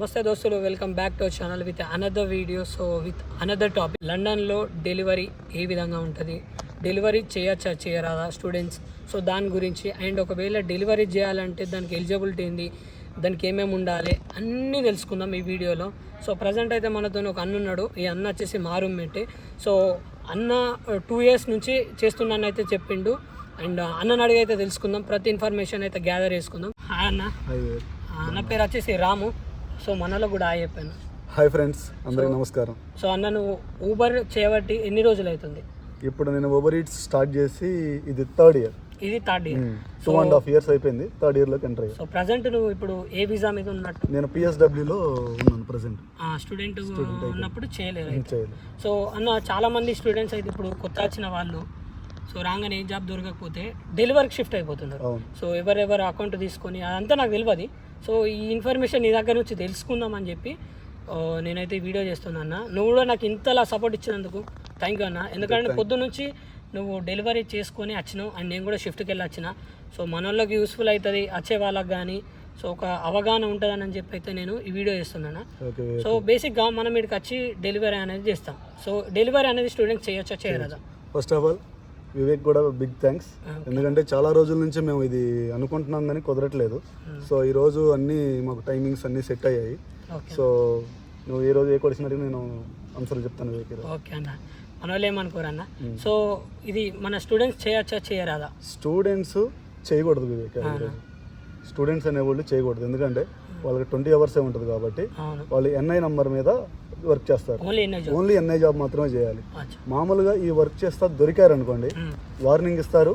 నమస్తే దోస్తులు, welcome back to our channel with another video. So with another topic, లండన్లో delivery ఏ విధంగా ఉంటుంది, డెలివరీ చేయొచ్చా చేయరాదా స్టూడెంట్స్, సో దాని గురించి. అండ్ ఒకవేళ డెలివరీ చేయాలంటే దానికి ఎలిజిబిలిటీ ఏంది, దానికి ఏమేమి ఉండాలి అన్నీ తెలుసుకుందాం ఈ వీడియోలో. సో ప్రజెంట్ అయితే మనతో ఒక అన్న ఉన్నాడు. ఈ అన్న వచ్చేసి మా రూమ్మేటే. సో అన్న 2 years నుంచి చేస్తున్నాను అయితే చెప్పిండు. అండ్ అన్నని అడిగి అయితే తెలుసుకుందాం, ప్రతి ఇన్ఫర్మేషన్ అయితే గ్యాదర్ చేసుకుందాం. హాయ్ అన్న. అన్న పేరు వచ్చేసి రాము. సో మనలో కూడా హాయ్ చెప్పాను. హాయ్ ఫ్రెండ్స్, అందరికీ నమస్కారం. సో అన్న, నువ్వు ఊబర్ చేయబట్టి ఎన్ని రోజులు అవుతుంది? ఇప్పుడు నేను ఊబర్ ఈట్స్ స్టార్ట్ చేసి ఇది 3rd year. ఇది 3rd year. 2.5 years అయిపోయింది, 3rd year లోకి ఎంటర్ అయ్యాను. సో ప్రజెంట్ నువ్వు ఇప్పుడు ఏ వీసా మీద ఉన్నట్టు? నేను PSWలో ఉన్నాను ప్రజెంట్. స్టూడెంట్ ఉన్నప్పుడు చేయలేదు. సో అన్న, చాలా మంది స్టూడెంట్స్ అయితే ఇప్పుడు కొత్త వచ్చిన వాళ్ళు సో రాగానే ఏ జాబ్ దొరకకపోతే డెలివరీకి షిఫ్ట్ అయిపోతున్నారు. సో ఎవరెవరు అకౌంట్ తీసుకొని అదంతా నాకు తెలియదు. సో ఈ ఇన్ఫర్మేషన్ నీ దగ్గర నుంచి తెలుసుకుందామని చెప్పి నేనైతే వీడియో చేస్తున్నాను అన్న. నువ్వు కూడా నాకు ఇంతలా సపోర్ట్ ఇచ్చినందుకు థ్యాంక్ యూ అన్న. ఎందుకంటే పొద్దు నుంచి నువ్వు డెలివరీ చేసుకొని వచ్చినావు అండ్ నేను కూడా షిఫ్ట్కి వెళ్ళి వచ్చిన. సో మన వాళ్ళకి యూస్ఫుల్ అవుతుంది, వచ్చే వాళ్ళకి కానీ సో ఒక అవగాహన ఉంటుందని చెప్పి అయితే నేను ఈ వీడియో చేస్తున్నాను. సో బేసిక్గా మనం ఇక్కడికి వచ్చి డెలివరీ అనేది చేస్తాం. సో డెలివరీ అనేది స్టూడెంట్స్ చేయొచ్చా చేయరాదా? ఫస్ట్ ఆఫ్ ఆల్ వివేక్ కూడా బిగ్ థ్యాంక్స్. ఎందుకంటే చాలా రోజుల నుంచి మేము ఇది అనుకుంటున్నాం కానీ కుదరట్లేదు. సో ఈరోజు అన్నీ మాకు టైమింగ్స్ అన్నీ సెట్ అయ్యాయి. సో నువ్వు ఏ రోజు ఏ క్వశ్చన్ అడిగి నేను ఆన్సర్ చెప్తాను వివేక్. ఓకే అన్న, మన వాళ్ళు ఏమనుకోరన్న. సో ఇది మన స్టూడెంట్స్ చేయొచ్చా చేయరాదా? స్టూడెంట్స్ చేయకూడదు వివేక్. స్టూడెంట్స్ అనేవాళ్ళు చేయకూడదు, ఎందుకంటే వాళ్ళకి 20 hours ఉంటుంది కాబట్టి వాళ్ళు NI నంబర్ మీద వర్క్ చేస్తారు. ఓన్లీ NI జాబ్ మాత్రమే చేయాలి. మామూలుగా ఈ వర్క్ చేస్తా దొరికారు అనుకోండి, వార్నింగ్ ఇస్తారు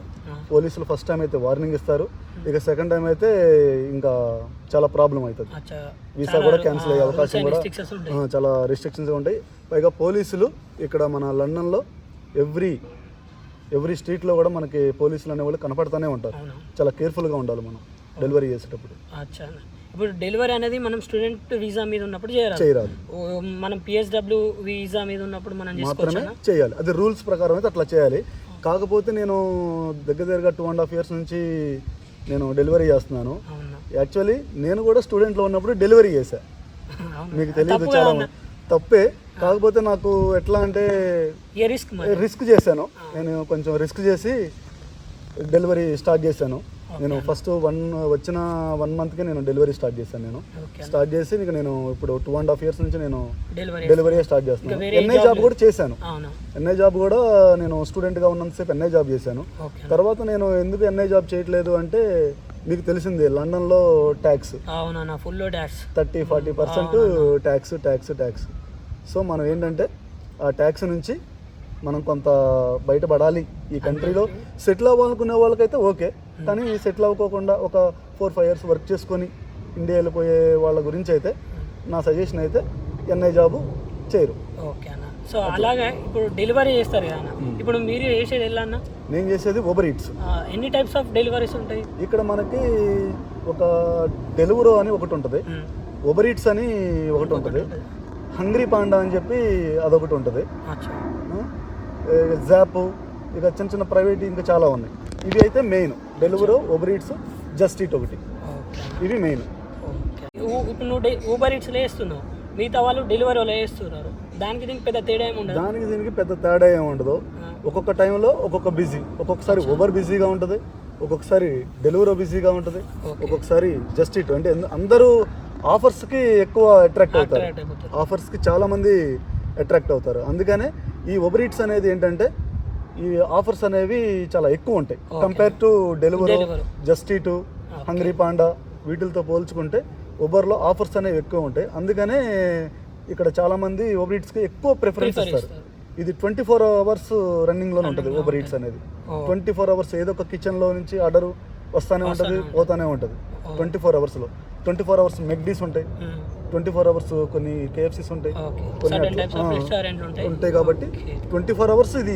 పోలీసులు. ఫస్ట్ టైం అయితే వార్నింగ్ ఇస్తారు, ఇక సెకండ్ టైం అయితే ఇంకా చాలా ప్రాబ్లం అవుతుంది. వీసా కూడా క్యాన్సిల్ అయ్యే అవకాశం కూడా చాలా రిస్ట్రిక్షన్స్ ఉంటాయి. పైగా పోలీసులు ఇక్కడ మన లండన్లో ఎవ్రీ స్ట్రీట్లో కూడా మనకి పోలీసులు అనేవాళ్ళు కనపడుతూనే ఉంటారు. చాలా కేర్ఫుల్గా ఉండాలి మనం డెలివరీ చేసేటప్పుడు. ఇప్పుడు డెలివరీ అనేది మనం స్టూడెంట్ వీసా మీద ఉన్నప్పుడు చేయరాదు. మనం PSW వీసా మీద ఉన్నప్పుడు మనం మాత్రమే చేయాలి. అది రూల్స్ ప్రకారం అయితే అట్లా చేయాలి. కాకపోతే నేను దగ్గరగా 2.5 years నుంచి నేను డెలివరీ చేస్తున్నాను. యాక్చువల్లీ నేను కూడా స్టూడెంట్లో ఉన్నప్పుడు డెలివరీ చేశా. మీకు తెలియదు, చాలా తప్పే. కాకపోతే నాకు ఎట్లా అంటే రిస్క్ చేశాను. నేను కొంచెం రిస్క్ చేసి డెలివరీ స్టార్ట్ చేశాను. నేను ఫస్ట్ వచ్చిన 1 monthకి నేను డెలివరీ స్టార్ట్ చేశాను. నేను స్టార్ట్ చేసి ఇక నేను ఇప్పుడు 2.5 years నుంచి నేను డెలివరీ స్టార్ట్ చేస్తున్నాను. NI జాబ్ కూడా చేశాను. NI జాబ్ కూడా నేను స్టూడెంట్గా ఉన్నంతసేపు NI జాబ్ చేశాను. తర్వాత నేను ఎందుకు NI జాబ్ చేయట్లేదు అంటే, మీకు తెలిసిందే లండన్లో ట్యాక్స్ 30-40% ట్యాక్స్. సో మనం ఏంటంటే ఆ ట్యాక్స్ నుంచి మనం కొంత బయటపడాలి. ఈ కంట్రీలో సెటిల్ అవ్వాలనుకునే వాళ్ళకైతే ఓకే, కానీ సెటిల్ అవ్వకోకుండా ఒక 4-5 years వర్క్ చేసుకొని ఇండియా వెళ్ళిపోయే వాళ్ళ గురించి అయితే నా సజెషన్ అయితే NI జాబ్ చేయరు. ఓకే అన్న. సో అలాగే ఇప్పుడు డెలివరీ చేస్తారు కదా, ఇప్పుడు మీరు చేసేది ఎలా అన్న? నేను చేసేది ఊబర్ ఈట్స్. ఎన్ని టైప్స్ ఆఫ్ డెలివరీస్ ఉంటాయి ఇక్కడ? మనకి ఒక డెలివరో అని ఒకటి ఉంటుంది, ఊబర్ ఈట్స్ అని ఒకటి ఉంటుంది, హంగ్రీ పాండా అని చెప్పి అదొకటి ఉంటుంది, జాప్, ఇక చిన్న చిన్న ప్రైవేట్ ఇంకా చాలా ఉన్నాయి. ఇవి అయితే main Deliveroo, Uber Eats, Just Eat ఒకటి, ఇవి మెయిన్. ఇప్పుడు నువ్వు ఊబర్ ఈట్స్లో వేస్తున్నావు, మిగతా వాళ్ళు డెలివరీలో వేస్తున్నారు. దానికి దీనికి పెద్ద తేడా ఏమి ఉండదు. దానికి దీనికి పెద్ద తేడా ఏమి ఉండదు. ఒక్కొక్క టైంలో ఒక్కొక్క బిజీ. ఒక్కొక్కసారి ఊబర్ బిజీగా ఉంటుంది, ఒక్కొక్కసారి డెలివరో బిజీగా ఉంటుంది, ఒక్కొక్కసారి జస్ట్ ఈట్. అంటే అందరూ ఆఫర్స్కి ఎక్కువ అట్రాక్ట్ అవుతారు. ఆఫర్స్కి చాలామంది అట్రాక్ట్ అవుతారు. అందుకనే ఈ ఊబర్ ఈట్స్ అనేది ఏంటంటే ఈ ఆఫర్స్ అనేవి చాలా ఎక్కువ ఉంటాయి compare to delivery, just eat, hungry panda వీటితో పోల్చుకుంటే ఊబర్లో ఆఫర్స్ అనేవి ఎక్కువ ఉంటాయి. అందుకనే ఇక్కడ చాలామంది ఊబర్ ఈట్స్కి ఎక్కువ ప్రిఫరెన్స్ ఇస్తారు. ఇది 24 hours రన్నింగ్లోనే ఉంటుంది ఊబర్ ఈట్స్ అనేది. 24 hours ఏదో ఒక కిచెన్లో నుంచి ఆర్డర్ వస్తూనే ఉంటుంది, పోతూనే ఉంటుంది. 24 hoursలో 24 hours మెక్డీస్ ఉంటాయి, 24 hours కొన్ని KFCs ఉంటాయి, కొన్ని ఉంటాయి. కాబట్టి 24 hours ఇది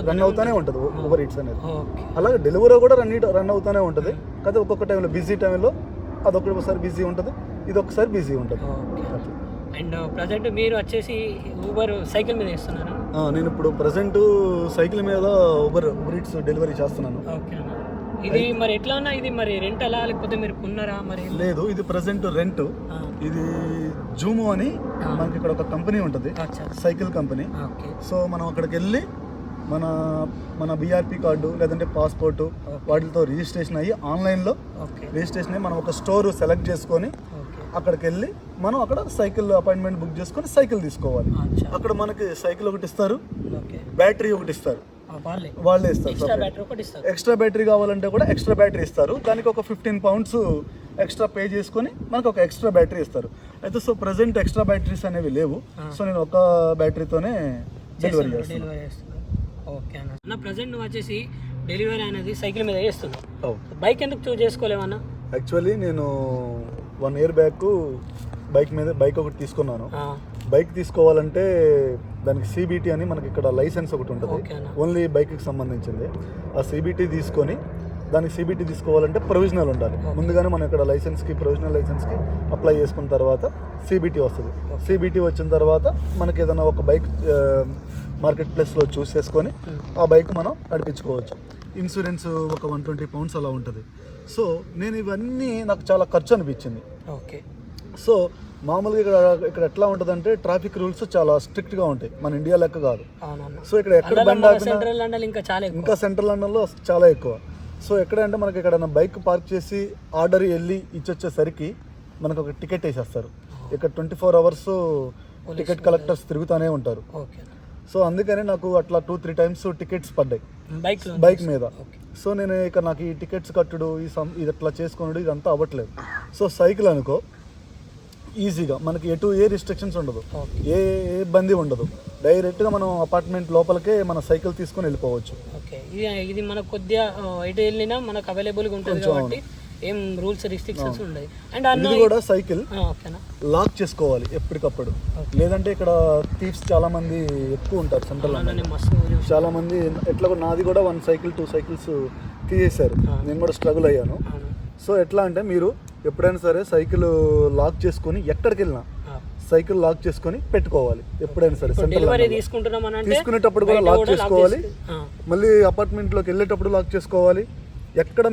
రన్ అవుతూనే ఉంటుంది ఊబర్ ఈట్స్ అనేది. అలాగే డెలివరీ కూడా రన్ అవుతూనే ఉంటుంది. కానీ ఒక్కొక్క టైంలో బిజీ టైంలో అదొకసారి బిజీ ఉంటుంది, ఇది ఒకసారి బిజీ ఉంటుంది. అండ్ ప్రజెంట్ మీరు వచ్చేసి ఊబర్ సైకిల్ మీద వేస్తున్నారా? నేను ఇప్పుడు ప్రజెంట్ సైకిల్ మీద ఊబర్ ఈట్స్ డెలివరీ చేస్తున్నాను. ఓకే అన్న. ఇది మరి ఎట్లా అన్నా, ఇది మరి రెంట్ అలా లేకపోతే మీరు కొన్నారా మరి? లేదు, ఇది ప్రెసెంట్ రెంట్. ఇది జూమో అని మనకి ఇక్కడ ఒక కంపెనీ ఉంటుంది, సైకిల్ కంపెనీ. సో మనం అక్కడికి వెళ్ళి మన మన బీఆర్పీ కార్డు లేదంటే పాస్పోర్టు వాటితో రిజిస్ట్రేషన్ అయ్యి ఆన్లైన్లో రిజిస్ట్రేషన్ అయ్యి మనం ఒక స్టోర్ సెలెక్ట్ చేసుకొని అక్కడికి వెళ్ళి మనం అక్కడ సైకిల్ అపాయింట్మెంట్ బుక్ చేసుకొని సైకిల్ తీసుకోవాలి. అక్కడ మనకి సైకిల్ ఒకటి ఇస్తారు, బ్యాటరీ ఒకటి ఇస్తారు, వాళ్ళే ఇస్తారు. ఎక్స్ట్రా బ్యాటరీ కావాలంటే కూడా ఎక్స్ట్రా బ్యాటరీ ఇస్తారు. దానికి ఒక 15 pounds ఎక్స్ట్రా పే చేసుకొని మనకు ఒక ఎక్స్ట్రా బ్యాటరీ ఇస్తారు. అయితే సో ప్రజెంట్ ఎక్స్ట్రా బ్యాటరీస్ అనేవి లేవు. సో నేను ఒక బ్యాటరీతోనే డెలివరీ చేస్తాను. ఓకే అన్న. ప్రజెంట్ నువ్వు వచ్చేసి డెలివరీ అనేది సైకిల్ మీద చేస్తున్నావు, బైక్ ఎందుకు చూస్ చేసుకోలేమన్నా? యాక్చువల్లీ నేను 1 year బ్యాక్ బైక్ ఒకటి తీసుకున్నాను. బైక్ తీసుకోవాలంటే దానికి CBT అని మనకి ఇక్కడ లైసెన్స్ ఒకటి ఉంటుంది, ఓన్లీ బైక్కి సంబంధించింది. ఆ CBT తీసుకొని దానికి CBT తీసుకోవాలంటే ప్రొవిజనల్ ఉండాలి. ముందుగానే మనం ఇక్కడ ప్రొవిజనల్ లైసెన్స్కి అప్లై చేసుకున్న తర్వాత CBT వస్తుంది. CBT వచ్చిన తర్వాత మనకి ఏదైనా ఒక బైక్ మార్కెట్ ప్లేస్లో చూస్ చేసుకొని ఆ బైక్ మనం నడిపించుకోవచ్చు. ఇన్సూరెన్స్ ఒక 120 pounds అలా ఉంటుంది. సో నేను ఇవన్నీ నాకు చాలా ఖర్చు అనిపించింది. ఓకే. సో మామూలుగా ఇక్కడ ఎట్లా ఉంటుందంటే ట్రాఫిక్ రూల్స్ చాలా స్ట్రిక్ట్గా ఉంటాయి, మన ఇండియా లెక్క కాదు. సో ఇక్కడ ఎక్కడ బండి ఇంకా సెంట్రల్ లండన్లో చాలా ఎక్కువ. సో ఎక్కడంటే మనకి ఎక్కడైనా బైక్ పార్క్ చేసి ఆర్డర్ వెళ్ళి ఇచ్చొచ్చేసరికి మనకు ఒక టికెట్ వేసేస్తారు. ఇక్కడ 24 hours టికెట్ కలెక్టర్స్ తిరుగుతూనే ఉంటారు. సో అందుకని నాకు అట్లా 2-3 times టికెట్స్ పడ్డాయి బైక్ మీద. సో నేను ఇక నాకు ఈ టికెట్స్ కట్టుడు ఇది అట్లా చేసుకున్నాడు ఇదంతా అవ్వట్లేదు. సో సైకిల్ అనుకో ఈజీగా మనకి ఏ రిస్ట్రిక్షన్స్ ఉండదు, ఏ ఇబ్బంది ఉండదు. డైరెక్ట్గా మనం అపార్ట్మెంట్ లోపలికే మన సైకిల్ తీసుకొని వెళ్ళిపోవచ్చు. ఓకే. ఇది మనకు కొద్దిగా ఎటు వెళ్ళినా మనకు అవైలబుల్గా ఉంటుంది కాబట్టి ఏం రూల్స్ రిస్ట్రిక్షన్స్ ఉండదు. అండ్ ఇది కూడా సైకిల్ లాక్ చేసుకోవాలి ఎప్పటికప్పుడు, లేదంటే ఇక్కడ థీవ్స్ చాలా మంది ఎక్కువ ఉంటారు సెంట్రల్. చాలా మంది ఎట్లా నాది కూడా 1 cycle 2 cycles తీసేశారు, నేను కూడా స్ట్రగుల్ అయ్యాను. సో ఎట్లా అంటే మీరు ఎప్పుడైనా సరే సైకిల్ లాక్ చేసుకొని ఎక్కడికి వెళ్ళినా సైకిల్ లాక్ చేసుకొని పెట్టుకోవాలి. ఎప్పుడైనా సరే తీసుకునేటప్పుడు కూడా లాక్ చేసుకోవాలి, మళ్ళీ అపార్ట్మెంట్లోకి వెళ్ళేటప్పుడు లాక్ చేసుకోవాలి. ఎక్కడ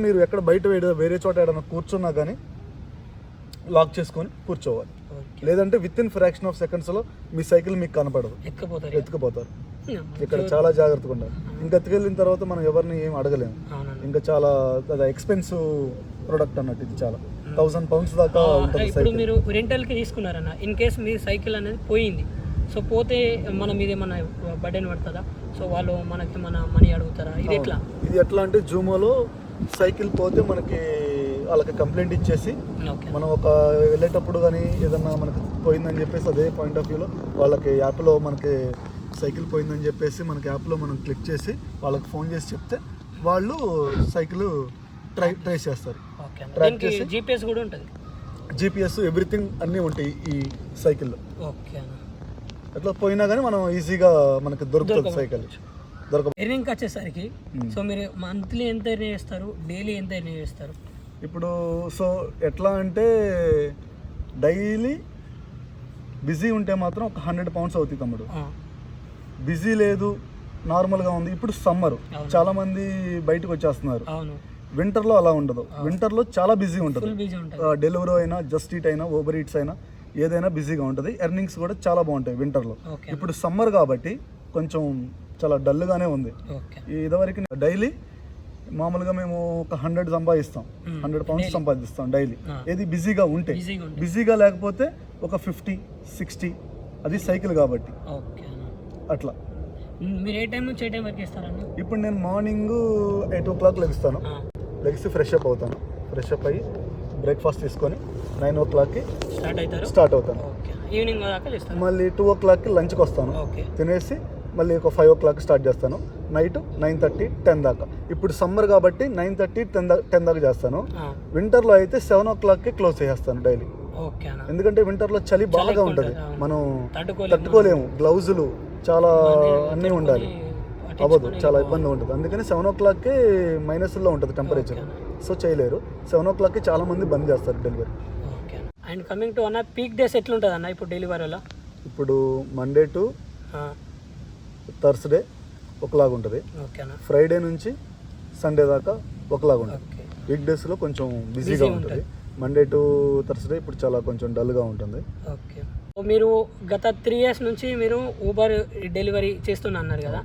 బయట వేరే చోట ఏదైనా కూర్చున్నా కానీ లాక్ చేసుకొని కూర్చోవాలి. లేదంటే విత్ ఇన్ ఫ్రాక్షన్ ఆఫ్ సెకండ్స్లో మీ సైకిల్ మీకు కనపడదు, ఎత్తుకుపోతారు. ఇక్కడ చాలా జాగ్రత్తగా ఉండాలి. ఇంకా ఎత్తుకెళ్ళిన తర్వాత మనం ఎవరిని ఏం అడగలేము. ఇంకా చాలా ఎక్స్పెన్సివ్ ప్రోడక్ట్ అన్నట్టు. ఇది చాలా 1000 pounds దాకా ఉంటుంది. ఇప్పుడు మీరు రెంటల్కి తీసుకున్నారన్న, ఇన్ కేస్ మీ సైకిల్ అనేది పోయింది, సో పోతే మన మీద ఏమన్నా బర్డెన్ పడుతుందా? సో వాళ్ళు మనకి మనీ అడుగుతారా? ఇది ఎట్లా అంటే జూమోలో సైకిల్ పోతే మనకి వాళ్ళకి కంప్లైంట్ ఇచ్చేసి మనం ఒక వెళ్ళేటప్పుడు కానీ ఏదన్నా మనకి పోయిందని చెప్పేసి అదే పాయింట్ ఆఫ్ వ్యూలో వాళ్ళకి యాప్లో మనకి సైకిల్ పోయిందని చెప్పేసి మనకి యాప్లో మనం క్లిక్ చేసి వాళ్ళకి ఫోన్ చేసి చెప్తే వాళ్ళు సైకిల్ ట్రేస్ చేస్తారు. ట్రాక్ చేసి GPS కూడా ఉంటుంది, GPS ఎవ్రీథింగ్ అన్నీ ఉంటాయి ఈ సైకిల్లో. అట్లా పోయినా కానీ మనం ఈజీగా మనకి దొరుకుతుంది సైకిల్. ఎర్నింగ్ వచ్చేసరికి సో మీరు మంత్లీ ఎంత ఎర్న్ చేస్తారు, డైలీ ఎంత ఎర్న్ చేస్తారు? ఇప్పుడు సో ఎట్లా అంటే డైలీ బిజీ ఉంటే మాత్రం ఒక 100 pounds అవుతుంది తమ్ముడు. బిజీ లేదు, నార్మల్గా ఉంది. ఇప్పుడు సమ్మర్ చాలా మంది బయటకు వచ్చేస్తున్నారు. వింటర్లో అలా ఉండదు. వింటర్లో చాలా బిజీ ఉంటుంది. డెలివరీ అయినా, జస్ట్ ఈట్ అయినా, ఓబర్ ఈట్స్ అయినా ఏదైనా బిజీగా ఉంటుంది. ఎర్నింగ్స్ కూడా చాలా బాగుంటాయి వింటర్లో. ఇప్పుడు సమ్మర్ కాబట్టి కొంచెం చాలా డల్గానే ఉంది. ఇదివరకు డైలీ మామూలుగా మేము ఒక 100 సంపాదిస్తాం, 100 pounds సంపాదిస్తాం డైలీ. ఏది బిజీగా ఉంటే. బిజీగా లేకపోతే ఒక 50-60, అది సైకిల్ కాబట్టి అట్లా. మీరు ఏ టైం నుంచి ఏ టైం వరకు ఇస్తారండి? ఇప్పుడు నేను మార్నింగ్ 8 o'clock లెగిస్తాను. లెగిసి ఫ్రెష్ అప్ అవుతాను. ఫ్రెష్ అప్ అయ్యి బ్రేక్ఫాస్ట్ తీసుకొని 9 o'clockకి స్టార్ట్ అవుతాను. ఈవినింగ్ మళ్ళీ 2 o'clockకి లంచ్కి వస్తాను. తినేసి మళ్ళీ ఒక 5 o'clock స్టార్ట్ చేస్తాను. నైట్ 9:30, 10 దాకా. ఇప్పుడు సమ్మర్ కాబట్టి 9:30, 10 దాకా చేస్తాను. వింటర్లో అయితే 7 o'clockకి క్లోజ్ చేసేస్తాను డైలీ. ఎందుకంటే వింటర్లో చలి బాగా ఉంటుంది, మనం తట్టుకోలేము. గ్లౌజులు చాలా అన్నీ ఉండాలి, అవ్వదు, చాలా ఇబ్బంది ఉంటుంది. అందుకని 7 o'clockకి మైనస్లో ఉంటుంది టెంపరేచర్. సో చేయలేరు. 7 o'clockకి చాలా మంది బంద్ చేస్తారు డెలివరీ. అండ్ కమింగ్ టు అన్న పీక్ డేస్ ఎట్లుంటుంది అన్న ఇప్పుడు డెలివరీలో? ఇప్పుడు మండే టు థర్స్డే ఒకలాగా ఉంటుంది. ఫ్రైడే నుంచి సండే దాకా ఒకలాగా ఉంటుంది. ఓకే. వీక్ డేస్లో కొంచెం బిజీగా ఉంటుంది. మండే టు థర్స్డే ఇప్పుడు చాలా కొంచెం డల్గా ఉంటుంది. ఓకే. మీరు గత 3 years నుంచి మీరు ఊబర్ డెలివరీ చేస్తున్నా అన్నారు కదా,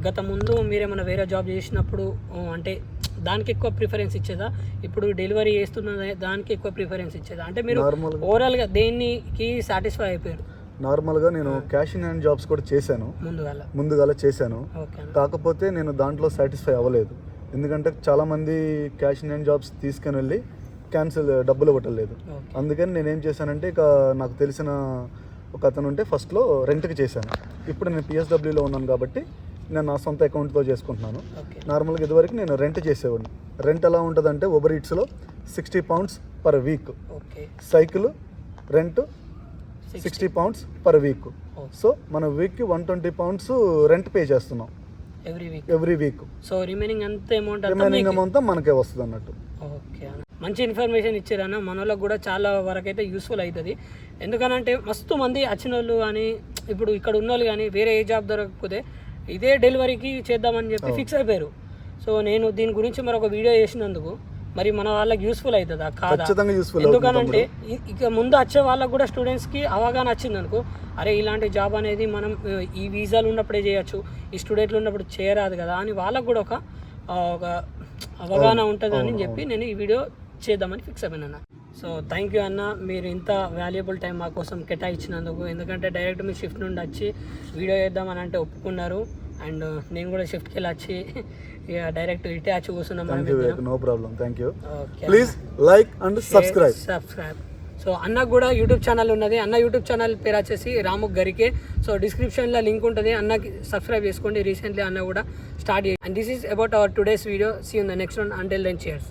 గత ముందు మీరేమైనా వేరే జాబ్ చేసినప్పుడు అంటే దానికి ఎక్కువ ప్రిఫరెన్స్ ఇచ్చేదా, ఇప్పుడు డెలివరీ చేస్తున్న దానికి ఎక్కువ ప్రిఫరెన్స్ ఇచ్చేదా, అంటే మీరు ఓవరాల్గా దేనికి సాటిస్ఫై అయిపోయారు? నార్మల్గా నేను క్యాష్ ఇన్ హ్యాండ్ జాబ్స్ కూడా చేశాను, ముందుగాల చేశాను. కాకపోతే నేను దాంట్లో సాటిస్ఫై అవ్వలేదు. ఎందుకంటే చాలామంది క్యాష్ ఇన్ హ్యాండ్ జాబ్స్ తీసుకుని వెళ్ళి డబ్బులు ఇవ్వటలేదు. అందుకని నేనేం చేశానంటే ఇక నాకు తెలిసిన ఒక అతను ఉంటే ఫస్ట్లో రెంట్కి చేశాను. ఇప్పుడు నేను పిఎస్డబ్ల్యూలో ఉన్నాను కాబట్టి నేను నా సొంత అకౌంట్తో చేసుకుంటున్నాను. నార్మల్గా ఇదివరకు నేను రెంట్ చేసేవాడిని. రెంట్ ఎలా ఉంటుందంటే ఊబర్ ఈట్స్లో 60 pounds per week, cycle rent 60 pounds per week. So మన వీక్కి 120 pounds రెంట్ పే చేస్తున్నాం every week. So remaining amount మనకే వస్తుంది అన్నట్టు. ఓకే, మంచి ఇన్ఫర్మేషన్ ఇచ్చారన్న. మన వాళ్ళకి కూడా చాలా వరకు అయితే యూస్ఫుల్ అవుతుంది. ఎందుకనంటే మస్తు మంది వచ్చిన వాళ్ళు కానీ ఇప్పుడు ఇక్కడ ఉన్న వాళ్ళు కానీ వేరే ఏ జాబ్ దొరకకపోతే ఇదే డెలివరీకి చేద్దామని చెప్పి ఫిక్స్ అయిపోయారు. సో నేను దీని గురించి మరొక వీడియో చేసినందుకు మరి మన వాళ్ళకి యూస్ఫుల్ అవుతుందా కాదా? ఎందుకనంటే ఇక ముందు వచ్చే వాళ్ళకి కూడా స్టూడెంట్స్కి అవగాహన వచ్చింది అనుకో, అరే ఇలాంటి జాబ్ అనేది మనం ఈ వీసాలు ఉన్నప్పుడే చేయొచ్చు, ఈ స్టూడెంట్లు ఉన్నప్పుడు చేయరాదు కదా అని వాళ్ళకు కూడా ఒక అవగాహన ఉంటుందని చెప్పి నేను ఈ వీడియో చేద్దామని ఫిక్స్ అయిపోయినా. సో థ్యాంక్ యూ అన్న, మీరు ఇంత వాల్యుబుల్ టైం మా కోసం కేటాయించినందుకు. ఎందుకంటే డైరెక్ట్ మీరు షిఫ్ట్ నుండి వచ్చి వీడియో చేద్దామని అంటే ఒప్పుకున్నారు. అండ్ నేను కూడా షిఫ్ట్కి వెళ్ళి వచ్చి ఇక డైరెక్ట్ ఇటే వచ్చి కూర్చున్నాం. No problem, thank you. Please like and subscribe. So అన్నకు కూడా యూట్యూబ్ ఛానల్ ఉన్నది. అన్న యూట్యూబ్ ఛానల్ పేరు వచ్చేసి రాము గరికే. సో డిస్క్రిప్షన్లో లింక్ ఉంటుంది, అన్నకి సబ్స్క్రైబ్ చేసుకోండి. రీసెంట్లీ అన్న కూడా స్టార్ట్ చేయండి. And this is about our today's video. See in the next one. Until then, cheers.